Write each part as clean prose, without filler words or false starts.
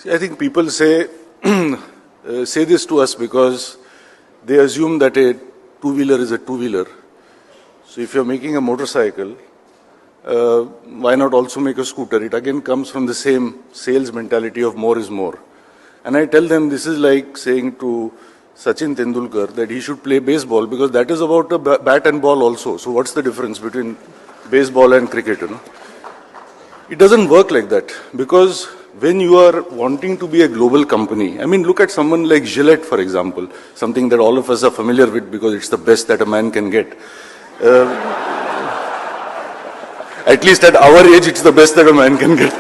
See, I think people say say this to us because they assume that a two-wheeler is a two-wheeler. So if you're making a motorcycle, why not also make a scooter? It again comes from the same sales mentality of more is more. And I tell them this is like saying to Sachin Tendulkar that he should play baseball because that is about a bat and ball also. So what's the difference between baseball and cricket? It doesn't work like that because when you are wanting to be a global company, I mean, look at someone like Gillette, for example, something that all of us are familiar with because it's the best that a man can get. At least at our age, it's the best that a man can get.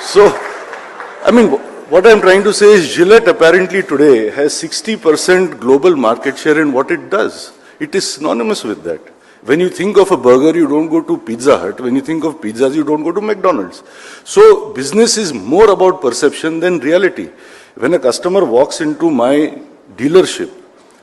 So, I mean, what I'm trying to say is Gillette apparently today has 60% global market share in what it does. It is synonymous with that. When you think of a burger, you don't go to Pizza Hut. When you think of pizzas, you don't go to McDonald's. So business is more about perception than reality. When a customer walks into my dealership,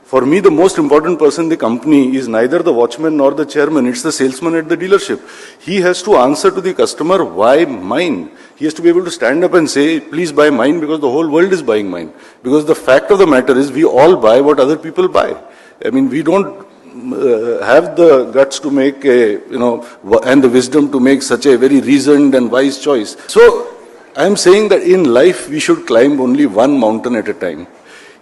for me, the most important person in the company is neither the watchman nor the chairman. It's the salesman at the dealership. He has to answer to the customer, why mine? He has to be able to stand up and say, please buy mine because the whole world is buying mine. Because the fact of the matter is we all buy what other people buy. I mean, we don't have the guts to make and the wisdom to make such a very reasoned and wise choice. So I'm saying that in life we should climb only one mountain at a time.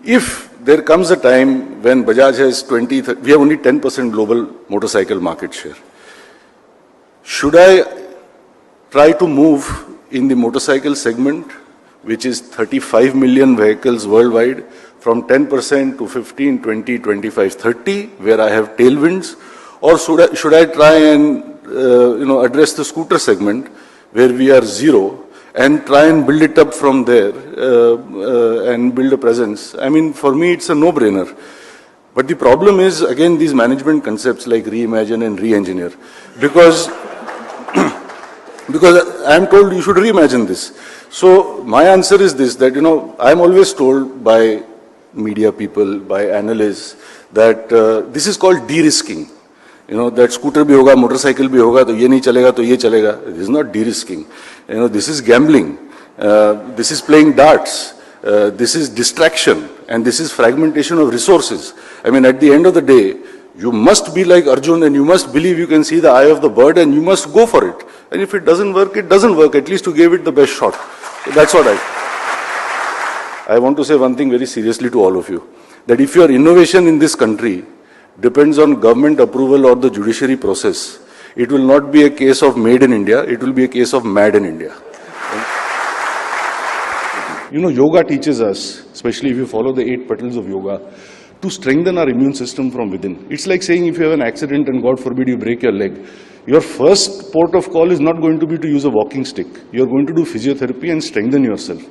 If there comes a time when Bajaj has we have only 10% global motorcycle market share. Should I try to move in the motorcycle segment, which is 35 million vehicles worldwide, from 10% to 15, 20, 25, 30, where I have tailwinds? Or should I try and address the scooter segment, where we are zero, and try and build it up from there and build a presence? I mean, for me, it's a no-brainer. But the problem is, again, these management concepts like reimagine and re-engineer. Because I'm told you should reimagine this. So my answer is this, that, I'm always told by media people, by analysts, that this is called de-risking. That scooter bhi hoga, motorcycle bhi hoga, to ye nahi chalega, to ye chalega. This is not de-risking. This is gambling. This is playing darts. This is distraction. And this is fragmentation of resources. I mean, at the end of the day, you must be like Arjun and you must believe you can see the eye of the bird and you must go for it. And if it doesn't work, it doesn't work. At least you gave it the best shot. So that's what I want to say one thing very seriously to all of you. That if your innovation in this country depends on government approval or the judiciary process, it will not be a case of made in India, it will be a case of mad in India. Yoga teaches us, especially if you follow the 8 petals of yoga, to strengthen our immune system from within. It's like saying if you have an accident and God forbid you break your leg, your first port of call is not going to be to use a walking stick. You're going to do physiotherapy and strengthen yourself.